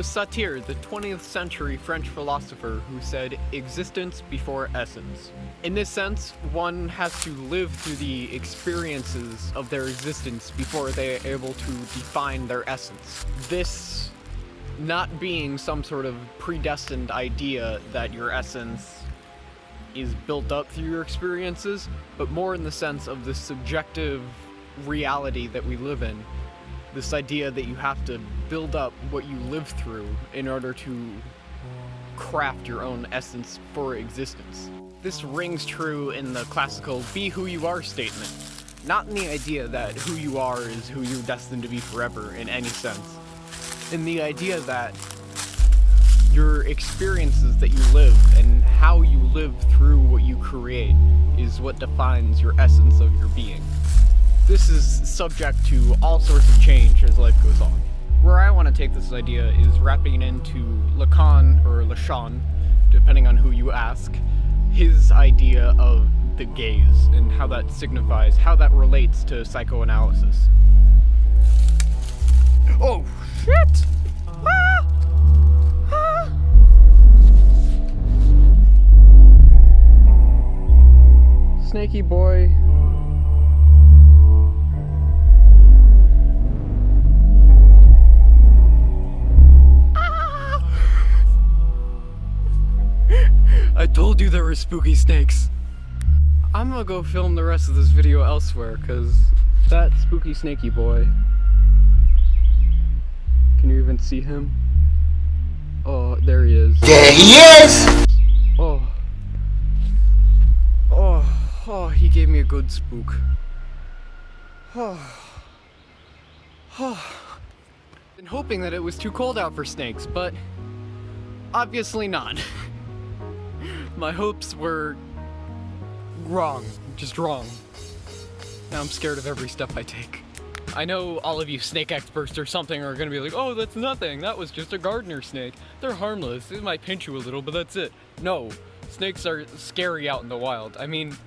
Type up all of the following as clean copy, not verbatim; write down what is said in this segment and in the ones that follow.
was Sartre, the 20th century French philosopher, who said, "Existence before essence." In this sense, one has to live through the experiences of their existence before they are able to define their essence. This not being some sort of predestined idea that your essence is built up through your experiences, but more in the sense of the subjective reality that we live in. This idea that you have to build up what you live through in order to craft your own essence for existence. This rings true in the classical "be who you are" statement, not in the idea that who you are is who you're destined to be forever in any sense. In the idea that your experiences that you live and how you live through what you create is what defines your essence of your being. This is subject to all sorts of change as life goes on. Where I want to take this idea is wrapping into Lacan, or Lacan, depending on who you ask, his idea of the gaze and how that signifies, how that relates to psychoanalysis. Oh, shit! Ah! Ah! Snaky boy. Ah! I told you there were spooky snakes. I'm gonna go film the rest of this video elsewhere, cause that spooky snaky boy. Can you even see him? Oh, there he is. There he is! Oh. Oh, he gave me a good spook. Oh. Been hoping that it was too cold out for snakes, but obviously not. My hopes were wrong, just wrong. Now I'm scared of every step I take. I know all of you snake experts or something are gonna be like, "Oh, that's nothing, that was just a gardener snake. They're harmless, it might pinch you a little, but that's it." No, snakes are scary out in the wild. I mean,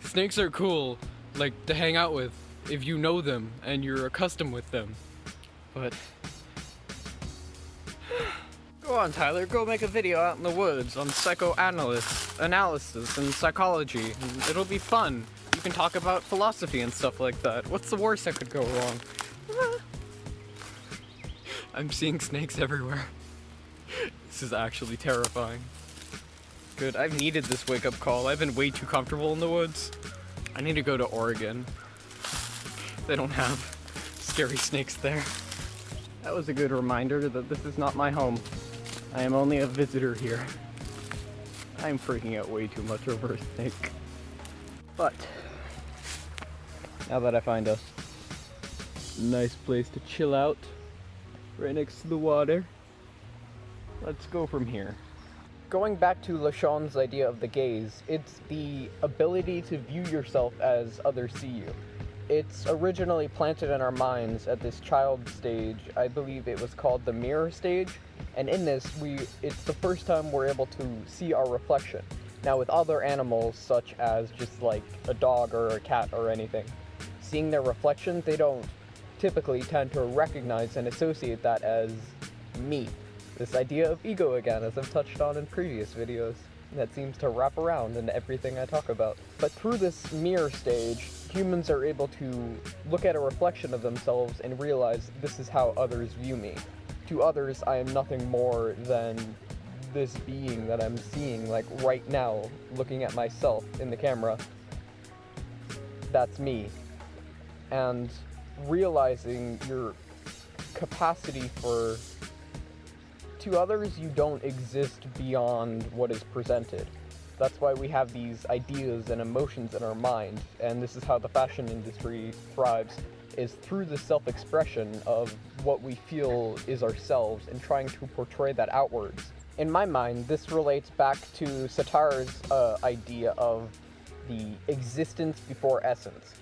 snakes are cool, like, to hang out with if you know them and you're accustomed with them. But go on, Tyler, go make a video out in the woods on psychoanalysis and psychology. It'll be fun. You can talk about philosophy and stuff like that. What's the worst that could go wrong? I'm seeing snakes everywhere. This is actually terrifying. Good, I've needed this wake-up call. I've been way too comfortable in the woods. I need to go to Oregon. They don't have scary snakes there. That was a good reminder that this is not my home. I am only a visitor here. I'm freaking out way too much over a snake. But now that I find a nice place to chill out, right next to the water, let's go from here. Going back to Lacan's idea of the gaze, it's the ability to view yourself as others see you. It's originally planted in our minds at this child stage. I believe it was called the mirror stage, and in this, it's the first time we're able to see our reflection. Now, with other animals, such as just like a dog or a cat or anything, seeing their reflection, they don't typically tend to recognize and associate that as me. This idea of ego again, as I've touched on in previous videos, that seems to wrap around in everything I talk about. But through this mirror stage, humans are able to look at a reflection of themselves and realize this is how others view me. To others, I am nothing more than this being that I'm seeing, like right now, looking at myself in the camera. That's me. And realizing your capacity for... To others, you don't exist beyond what is presented. That's why we have these ideas and emotions in our mind, and this is how the fashion industry thrives, is through the self-expression of what we feel is ourselves and trying to portray that outwards. In my mind, this relates back to Sartre's idea of the existence before essence.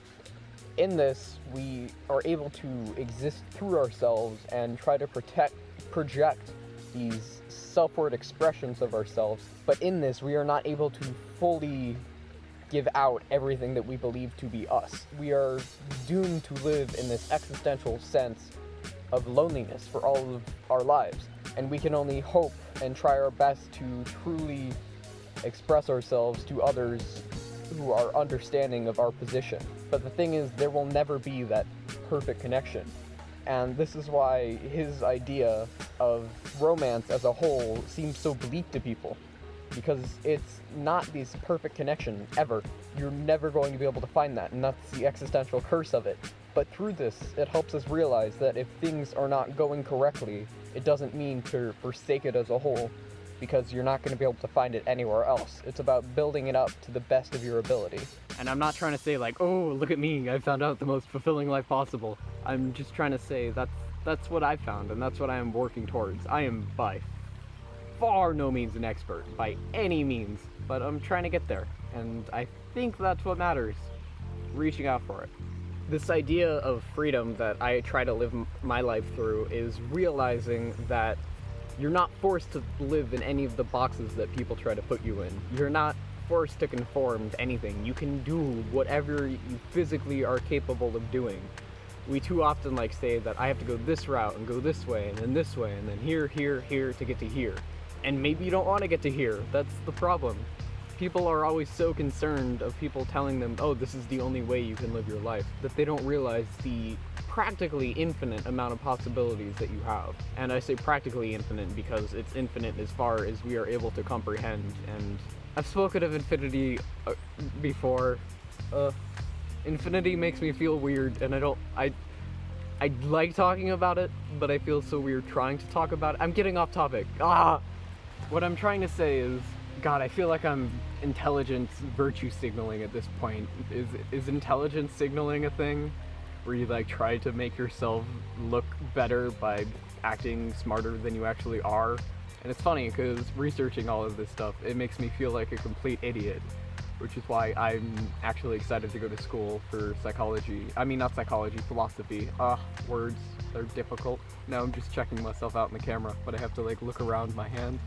In this, we are able to exist through ourselves and try to project these self-word expressions of ourselves, but in this, we are not able to fully give out everything that we believe to be us. We are doomed to live in this existential sense of loneliness for all of our lives, and we can only hope and try our best to truly express ourselves to others who are understanding of our position. But the thing is, there will never be that perfect connection. And this is why his idea of romance as a whole seems so bleak to people. Because it's not this perfect connection, ever. You're never going to be able to find that, and that's the existential curse of it. But through this, it helps us realize that if things are not going correctly, it doesn't mean to forsake it as a whole, because you're not going to be able to find it anywhere else. It's about building it up to the best of your ability. And I'm not trying to say like, oh, look at me, I found out the most fulfilling life possible. I'm just trying to say that's what I found, and that's what I am working towards. I am by far no means an expert, by any means, but I'm trying to get there, and I think that's what matters. Reaching out for it. This idea of freedom that I try to live my life through is realizing that you're not forced to live in any of the boxes that people try to put you in. You're not forced to conform to anything. You can do whatever you physically are capable of doing. We too often like say that I have to go this route and go this way and then this way and then here, here, here to get to here. And maybe you don't want to get to here. That's the problem. People are always so concerned of people telling them, oh, this is the only way you can live your life, that they don't realize the practically infinite amount of possibilities that you have. And I say practically infinite because it's infinite as far as we are able to comprehend. And I've spoken of infinity before. Infinity makes me feel weird, and I like talking about it, but I feel so weird trying to talk about it. I'm getting off topic. What I'm trying to say is, God, I feel like I'm intelligence virtue signaling at this point. Is intelligence signaling a thing? Where you like try to make yourself look better by acting smarter than you actually are? And it's funny, because researching all of this stuff, it makes me feel like a complete idiot. Which is why I'm actually excited to go to school for psychology. I mean, not psychology, philosophy. Words, they're difficult. Now I'm just checking myself out in the camera, but I have to like look around my hand.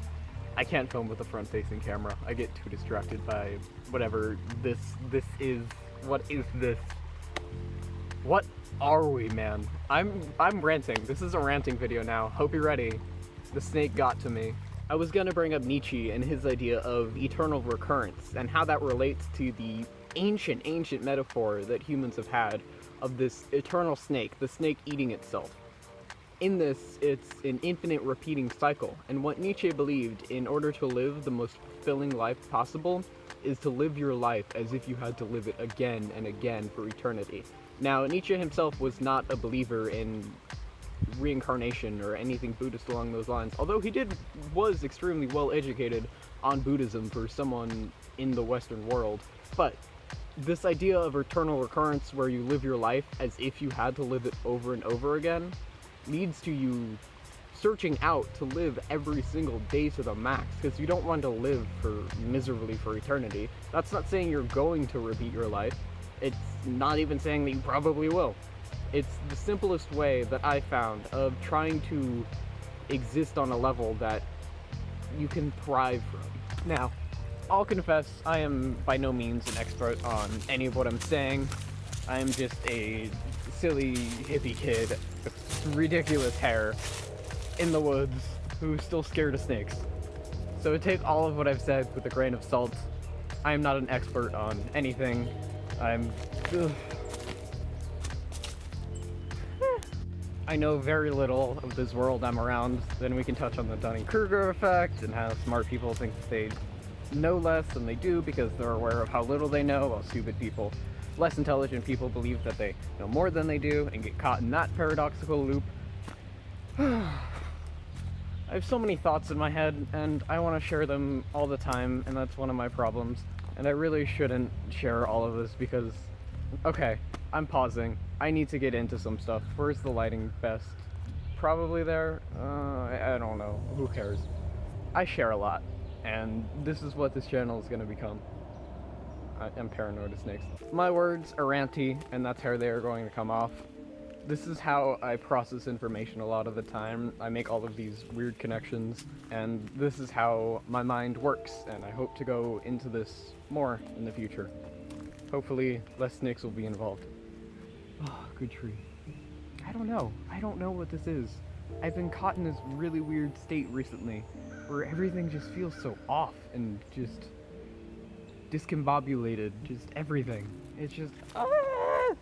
I can't film with a front-facing camera. I get too distracted by whatever this is. What is this? What are we, man? I'm ranting. This is a ranting video now. Hope you're ready. The snake got to me. I was gonna bring up Nietzsche and his idea of eternal recurrence and how that relates to the ancient metaphor that humans have had of this eternal snake, the snake eating itself. In this, it's an infinite repeating cycle, and what Nietzsche believed in order to live the most fulfilling life possible is to live your life as if you had to live it again and again for eternity. Now, Nietzsche himself was not a believer in reincarnation or anything Buddhist along those lines, although he was extremely well educated on Buddhism for someone in the Western world. But this idea of eternal recurrence, where you live your life as if you had to live it over and over again, leads to you searching out to live every single day to the max, because you don't want to live miserably for eternity. That's not saying you're going to repeat your life. It's not even saying that you probably will. It's the simplest way that I found of trying to exist on a level that you can thrive from. Now, I'll confess, I am by no means an expert on any of what I'm saying. I am just a silly hippie kid with ridiculous hair in the woods who's still scared of snakes. So take all of what I've said with a grain of salt. I am not an expert on anything. I know very little of this world I'm around. Then we can touch on the Dunning-Kruger effect and how smart people think they know less than they do because they're aware of how little they know, while stupid people, less intelligent people, believe that they know more than they do and get caught in that paradoxical loop. I have so many thoughts in my head, and I want to share them all the time, and that's one of my problems. And I really shouldn't share all of this because... Okay, I'm pausing. I need to get into some stuff. Where's the lighting best? Probably there? I don't know. Who cares? I share a lot, and this is what this channel is going to become. I'm paranoid of snakes. My words are ranty, and that's how they are going to come off. This is how I process information a lot of the time. I make all of these weird connections, and this is how my mind works, and I hope to go into this more in the future. Hopefully, less snakes will be involved. Oh, good tree. I don't know. I don't know what this is. I've been caught in this really weird state recently where everything just feels so off and just discombobulated. Just everything. It's just. I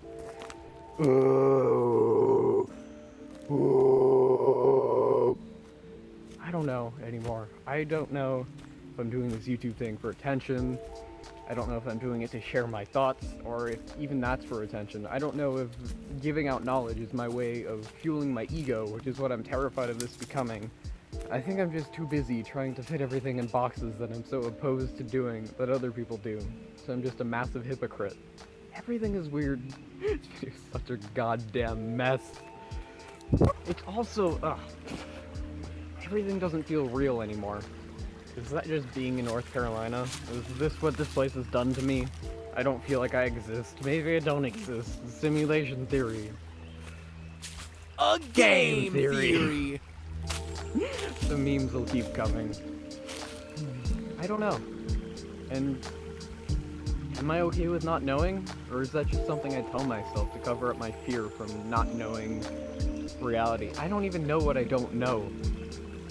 don't know anymore. I don't know if I'm doing this YouTube thing for attention. I don't know if I'm doing it to share my thoughts, or if even that's for attention. I don't know if giving out knowledge is my way of fueling my ego, which is what I'm terrified of this becoming. I think I'm just too busy trying to fit everything in boxes that I'm so opposed to doing that other people do. So I'm just a massive hypocrite. Everything is weird. This video's such a goddamn mess. It's also, everything doesn't feel real anymore. Is that just being in North Carolina? Is this what this place has done to me? I don't feel like I exist. Maybe I don't exist. Simulation theory. A game theory. The memes will keep coming. I don't know. And am I okay with not knowing? Or is that just something I tell myself to cover up my fear from not knowing reality? I don't even know what I don't know.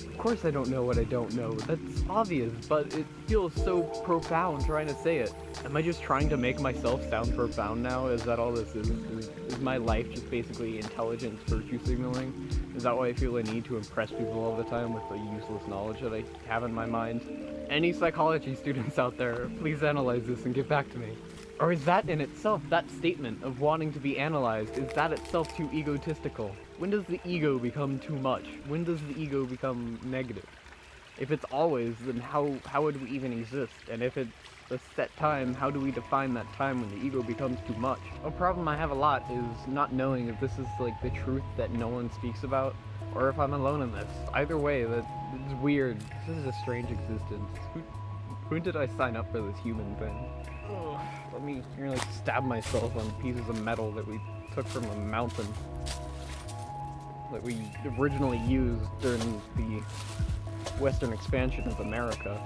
Of course I don't know what I don't know. That's obvious, but it feels so profound trying to say it. Am I just trying to make myself sound profound now? Is that all this is? Is my life just basically intelligence virtue signaling? Is that why I feel a need to impress people all the time with the useless knowledge that I have in my mind? Any psychology students out there, please analyze this and get back to me. Or is that in itself, that statement of wanting to be analyzed, is that itself too egotistical? When does the ego become too much? When does the ego become negative? If it's always, then how would we even exist? And if it's a set time, how do we define that time when the ego becomes too much? A problem I have a lot is not knowing if this is like the truth that no one speaks about, or if I'm alone in this. Either way, it's weird. This is a strange existence. When did I sign up for this human thing? Ugh, let me nearly stab myself on pieces of metal that we took from a mountain that we originally used during the western expansion of America.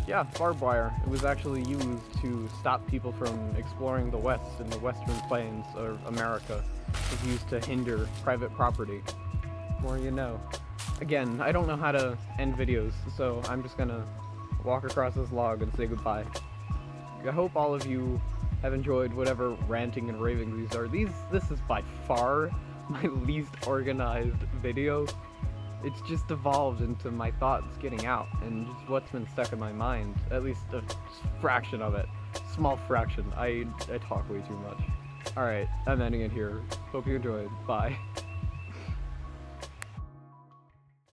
Yeah, barbed wire. It was actually used to stop people from exploring the west and the western plains of America. It was used to hinder private property. More you know. Again, I don't know how to end videos, so I'm just gonna walk across this log and say goodbye. I hope all of you have enjoyed whatever ranting and raving these are. This is by far my least organized video. It's just evolved into my thoughts getting out and just what's been stuck in my mind. At least a fraction of it. Small fraction. I talk way too much. Alright, I'm ending it here. Hope you enjoyed. Bye.